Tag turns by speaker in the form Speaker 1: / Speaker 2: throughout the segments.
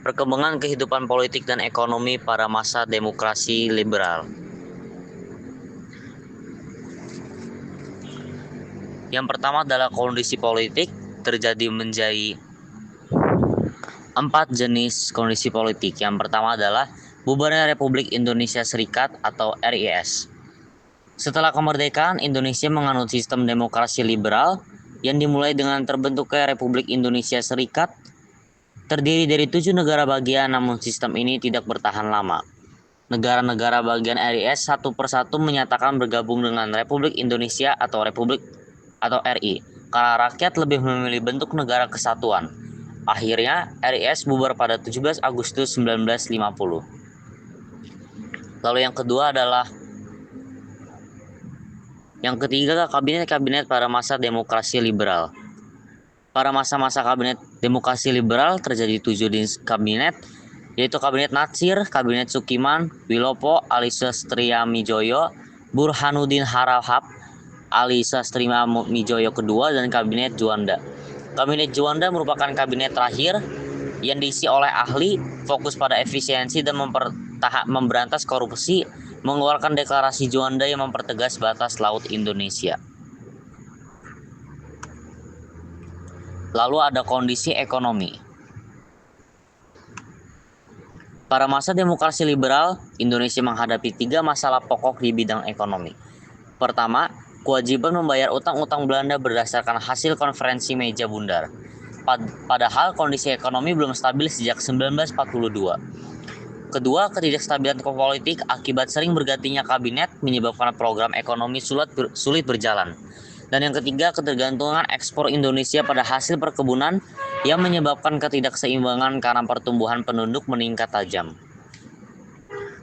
Speaker 1: Perkembangan kehidupan politik dan ekonomi pada masa demokrasi liberal. Yang pertama adalah kondisi politik terjadi menjadi 4 jenis kondisi politik. Yang pertama adalah bubarnya Republik Indonesia Serikat atau RIS. Setelah kemerdekaan, Indonesia menganut sistem demokrasi liberal yang dimulai dengan terbentuknya Republik Indonesia Serikat, terdiri dari 7 negara bagian, namun sistem ini tidak bertahan lama. Negara-negara bagian RIS satu persatu menyatakan bergabung dengan Republik Indonesia atau RI, karena rakyat lebih memilih bentuk negara kesatuan. Akhirnya, RIS bubar pada 17 Agustus 1950. Lalu yang ketiga, kabinet-kabinet pada masa demokrasi liberal. Pada masa-masa kabinet demokrasi liberal terjadi 7 jenis kabinet, yaitu Kabinet Natsir, Kabinet Sukiman, Wilopo, Ali Sastriamijoyo, Burhanuddin Harahap, Ali Sastriamijoyo kedua, dan Kabinet Juanda. Kabinet Juanda merupakan kabinet terakhir yang diisi oleh ahli, fokus pada efisiensi dan memberantas korupsi, mengeluarkan deklarasi Juanda yang mempertegas batas laut Indonesia. Lalu ada kondisi ekonomi. Pada masa demokrasi liberal, Indonesia menghadapi 3 masalah pokok di bidang ekonomi. Pertama, kewajiban membayar utang-utang Belanda berdasarkan hasil konferensi meja bundar. Padahal kondisi ekonomi belum stabil sejak 1942. Kedua, ketidakstabilan politik akibat sering bergantinya kabinet menyebabkan program ekonomi sulit berjalan. Dan yang ketiga, ketergantungan ekspor Indonesia pada hasil perkebunan yang menyebabkan ketidakseimbangan karena pertumbuhan penduduk meningkat tajam.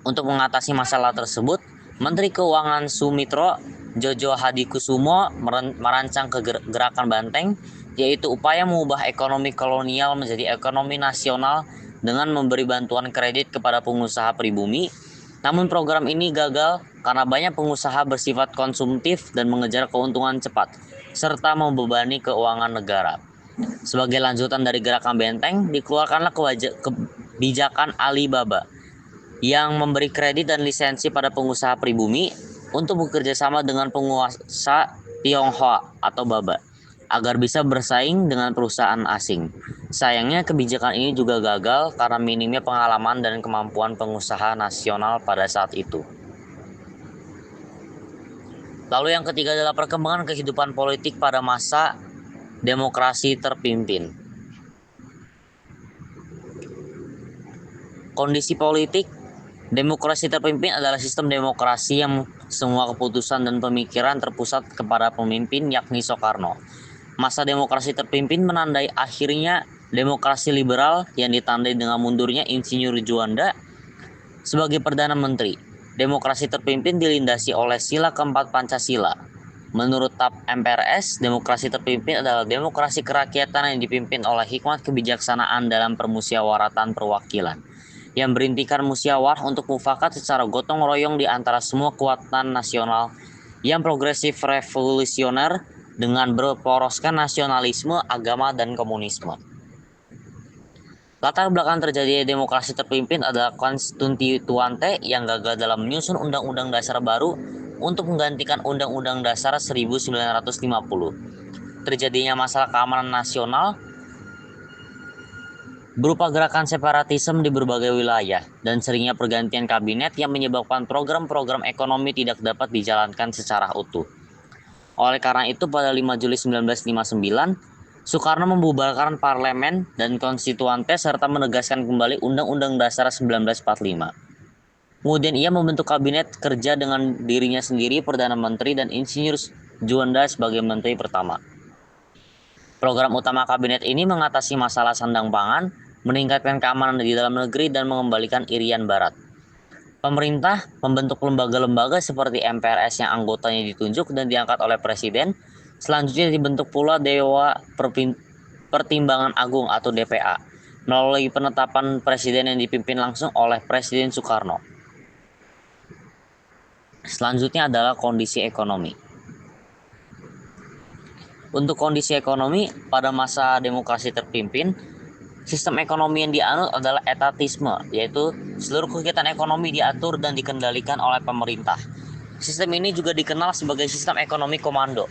Speaker 1: Untuk mengatasi masalah tersebut, Menteri Keuangan Sumitro Jojo Hadikusumo merancang gerakan Banteng, yaitu upaya mengubah ekonomi kolonial menjadi ekonomi nasional dengan memberi bantuan kredit kepada pengusaha pribumi. Namun program ini gagal karena banyak pengusaha bersifat konsumtif dan mengejar keuntungan cepat, serta membebani keuangan negara. Sebagai lanjutan dari gerakan Benteng, dikeluarkanlah kebijakan Alibaba yang memberi kredit dan lisensi pada pengusaha pribumi untuk bekerja sama dengan penguasa Tionghoa atau Baba agar bisa bersaing dengan perusahaan asing. Sayangnya kebijakan ini juga gagal karena minimnya pengalaman dan kemampuan pengusaha nasional pada saat itu. Lalu yang ketiga adalah perkembangan kehidupan politik pada masa demokrasi terpimpin. Kondisi politik demokrasi terpimpin adalah sistem demokrasi yang semua keputusan dan pemikiran terpusat kepada pemimpin, yakni Soekarno. Masa demokrasi terpimpin menandai akhirnya demokrasi liberal yang ditandai dengan mundurnya Insinyur Juanda sebagai Perdana Menteri. Demokrasi terpimpin dilindasi oleh sila keempat Pancasila. Menurut TAP MPRS, demokrasi terpimpin adalah demokrasi kerakyatan yang dipimpin oleh hikmat kebijaksanaan dalam permusyawaratan perwakilan, yang berintikan musyawarah untuk mufakat secara gotong royong di antara semua kekuatan nasional yang progresif revolusioner dengan berporoskan nasionalisme, agama, dan komunisme. Latar belakang terjadinya demokrasi terpimpin adalah konstituante yang gagal dalam menyusun Undang-Undang Dasar baru untuk menggantikan Undang-Undang Dasar 1950. Terjadinya masalah keamanan nasional berupa gerakan separatisme di berbagai wilayah dan seringnya pergantian kabinet yang menyebabkan program-program ekonomi tidak dapat dijalankan secara utuh. Oleh karena itu, pada 5 Juli 1959, Soekarno membubarkan parlemen dan konstituante serta menegaskan kembali Undang-Undang Dasar 1945. Kemudian ia membentuk kabinet kerja dengan dirinya sendiri, Perdana Menteri, dan Insinyur Juanda sebagai Menteri pertama. Program utama kabinet ini mengatasi masalah sandang pangan, meningkatkan keamanan di dalam negeri, dan mengembalikan Irian Barat. Pemerintah membentuk lembaga-lembaga seperti MPRS yang anggotanya ditunjuk dan diangkat oleh Presiden. Selanjutnya dibentuk pula Dewa Pertimbangan Agung atau DPA melalui penetapan Presiden yang dipimpin langsung oleh Presiden Soekarno. Selanjutnya adalah kondisi ekonomi. Untuk kondisi ekonomi pada masa demokrasi terpimpin, Sistem ekonomi yang dianut adalah etatisme, yaitu seluruh kegiatan ekonomi diatur dan dikendalikan oleh pemerintah. Sistem ini juga dikenal sebagai sistem ekonomi komando.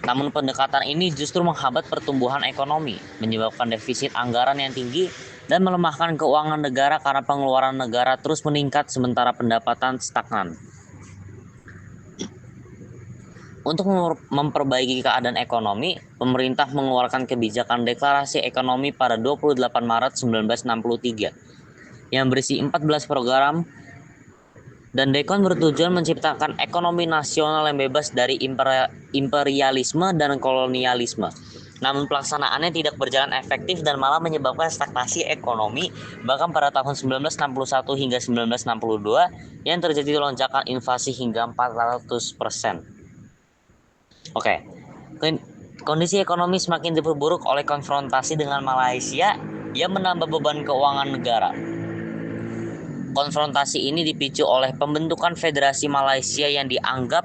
Speaker 1: Namun pendekatan ini justru menghambat pertumbuhan ekonomi, menyebabkan defisit anggaran yang tinggi dan melemahkan keuangan negara karena pengeluaran negara terus meningkat sementara pendapatan stagnan. Untuk memperbaiki keadaan ekonomi, pemerintah mengeluarkan kebijakan Deklarasi Ekonomi pada 28 Maret 1963 yang berisi 14 program dan Dekon bertujuan menciptakan ekonomi nasional yang bebas dari imperialisme dan kolonialisme. Namun pelaksanaannya tidak berjalan efektif dan malah menyebabkan stagnasi ekonomi, bahkan pada tahun 1961 hingga 1962 yang terjadi lonjakan inflasi hingga 400%. Oke, kondisi ekonomi semakin diperburuk oleh konfrontasi dengan Malaysia yang menambah beban keuangan negara. Konfrontasi ini dipicu oleh pembentukan Federasi Malaysia yang dianggap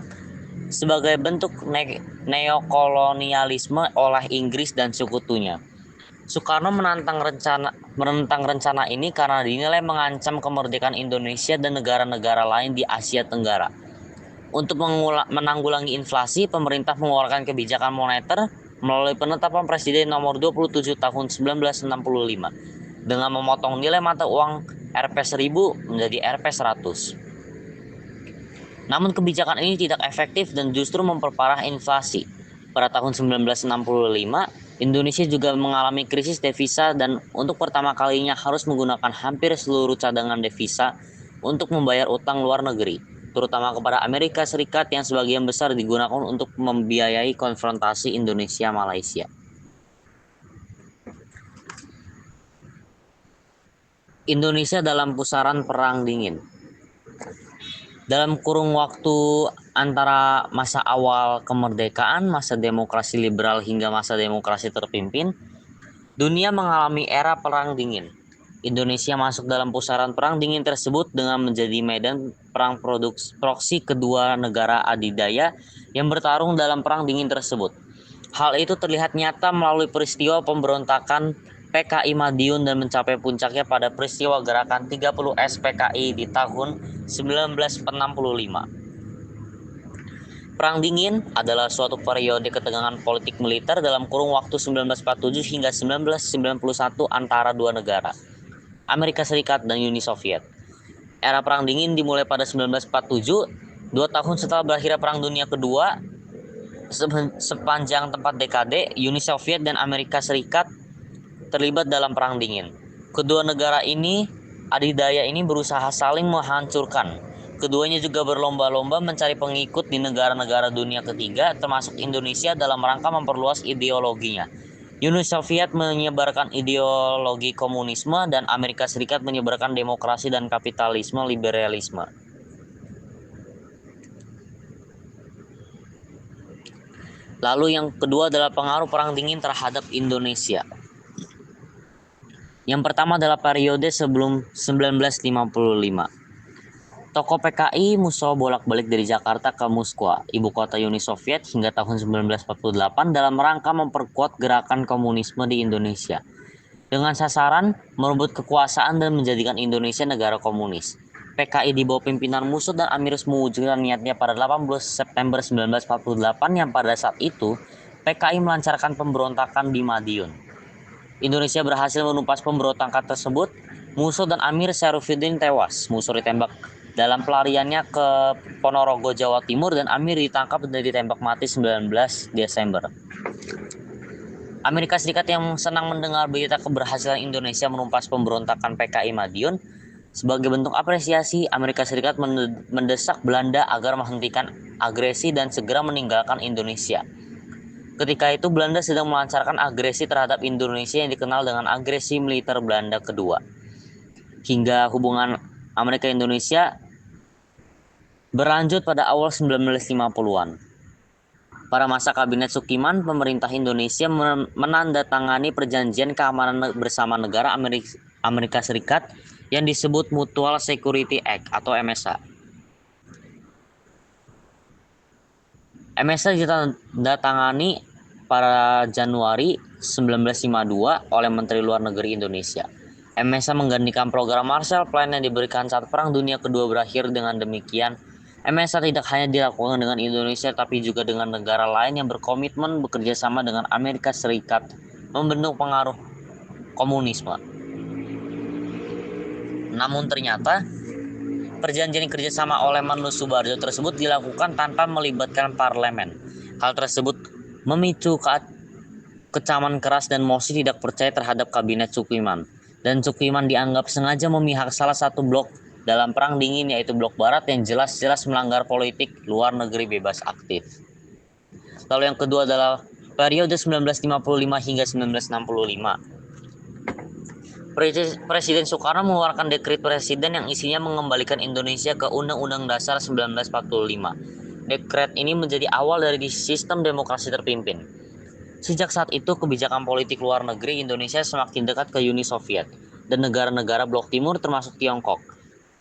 Speaker 1: sebagai bentuk neokolonialisme oleh Inggris dan sekutunya. Soekarno menentang rencana ini karena dinilai mengancam kemerdekaan Indonesia dan negara-negara lain di Asia Tenggara. Untuk menanggulangi inflasi, pemerintah mengeluarkan kebijakan moneter melalui penetapan Presiden nomor 27 tahun 1965 dengan memotong nilai mata uang Rp1000 menjadi Rp100. Namun kebijakan ini tidak efektif dan justru memperparah inflasi. Pada tahun 1965, Indonesia juga mengalami krisis devisa dan untuk pertama kalinya harus menggunakan hampir seluruh cadangan devisa untuk membayar utang luar negeri, terutama kepada Amerika Serikat yang sebagian besar digunakan untuk membiayai konfrontasi Indonesia-Malaysia. Indonesia dalam pusaran perang dingin. Dalam kurun waktu antara masa awal kemerdekaan, masa demokrasi liberal hingga masa demokrasi terpimpin, dunia mengalami era perang dingin. Indonesia masuk dalam pusaran perang dingin tersebut dengan menjadi medan perang proksi kedua negara adidaya yang bertarung dalam perang dingin tersebut. Hal itu terlihat nyata melalui peristiwa pemberontakan PKI Madiun dan mencapai puncaknya pada peristiwa gerakan 30S PKI di tahun 1965. Perang Dingin adalah suatu periode ketegangan politik militer dalam kurun waktu 1947 hingga 1991 antara dua negara, Amerika Serikat dan Uni Soviet. Era Perang Dingin dimulai pada 1947, 2 tahun setelah berakhirnya Perang Dunia Kedua. Sepanjang 4 dekade, Uni Soviet dan Amerika Serikat terlibat dalam Perang Dingin. Kedua negara ini, adidaya ini berusaha saling menghancurkan. Keduanya juga berlomba-lomba mencari pengikut di negara-negara dunia ketiga, termasuk Indonesia dalam rangka memperluas ideologinya. Uni Soviet menyebarkan ideologi komunisme dan Amerika Serikat menyebarkan demokrasi dan kapitalisme liberalisme. Lalu yang kedua adalah pengaruh Perang Dingin terhadap Indonesia. Yang pertama adalah periode sebelum 1955. Tokoh PKI Musso bolak-balik dari Jakarta ke Moskwa, ibu kota Uni Soviet, hingga tahun 1948 dalam rangka memperkuat gerakan komunisme di Indonesia, dengan sasaran merebut kekuasaan dan menjadikan Indonesia negara komunis. PKI di bawah pimpinan Musso dan Amirus mewujudkan niatnya pada 18 September 1948 yang pada saat itu PKI melancarkan pemberontakan di Madiun. Indonesia berhasil menumpas pemberontakan tersebut. Musso dan Amir Syarifudin tewas. Musso ditembak dalam pelariannya ke Ponorogo, Jawa Timur, dan Amir ditangkap dan ditembak mati 19 Desember. Amerika Serikat yang senang mendengar berita keberhasilan Indonesia menumpas pemberontakan PKI Madiun, sebagai bentuk apresiasi, Amerika Serikat mendesak Belanda agar menghentikan agresi dan segera meninggalkan Indonesia. Ketika itu Belanda sedang melancarkan agresi terhadap Indonesia yang dikenal dengan agresi militer Belanda kedua. Hingga hubungan Amerika-Indonesia berlanjut pada awal 1950-an. Pada masa Kabinet Sukiman, pemerintah Indonesia menandatangani perjanjian keamanan bersama negara Amerika Serikat yang disebut Mutual Security Act atau MSA. MSA ditandatangani pada Januari 1952 oleh Menteri Luar Negeri Indonesia. MSA menggantikan program Marshall Plan yang diberikan saat Perang Dunia Kedua berakhir. Dengan demikian, MSA tidak hanya dilakukan dengan Indonesia tapi juga dengan negara lain yang berkomitmen bekerja sama dengan Amerika Serikat membentuk pengaruh komunisme. Namun ternyata perjanjian kerjasama oleh Manlu Soebarjo tersebut dilakukan tanpa melibatkan parlemen. Hal tersebut memicu kecaman keras dan mosi tidak percaya terhadap kabinet Sukiman. Dan Sukiman dianggap sengaja memihak salah satu blok dalam Perang Dingin, yaitu blok Barat yang jelas-jelas melanggar politik luar negeri bebas aktif. Lalu yang kedua adalah periode 1955 hingga 1965. Presiden Soekarno mengeluarkan dekret presiden yang isinya mengembalikan Indonesia ke Undang-Undang Dasar 1945. Dekret ini menjadi awal dari sistem demokrasi terpimpin. Sejak saat itu, kebijakan politik luar negeri Indonesia semakin dekat ke Uni Soviet dan negara-negara blok timur termasuk Tiongkok,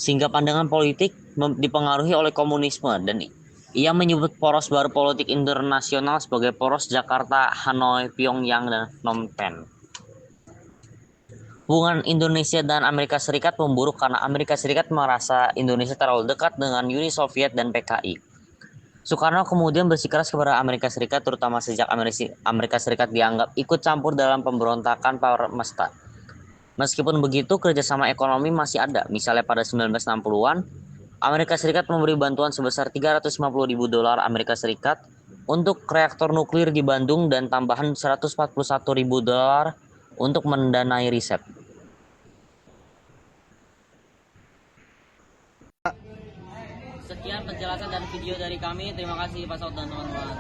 Speaker 1: sehingga pandangan politik dipengaruhi oleh komunisme, dan ia menyebut poros baru politik internasional sebagai poros Jakarta, Hanoi, Pyongyang, dan Phnom Penh. Hubungan Indonesia dan Amerika Serikat memburuk karena Amerika Serikat merasa Indonesia terlalu dekat dengan Uni Soviet dan PKI. Soekarno kemudian bersikeras kepada Amerika Serikat, terutama sejak Amerika Serikat dianggap ikut campur dalam pemberontakan Parmesta. Meskipun begitu, kerjasama ekonomi masih ada. Misalnya pada 1960-an, Amerika Serikat memberi bantuan sebesar $350.000 Amerika Serikat untuk reaktor nuklir di Bandung dan tambahan $141.000 untuk mendanai riset. Sekian penjelasan dan video dari kami. Terima kasih Pak Saud dan teman-teman.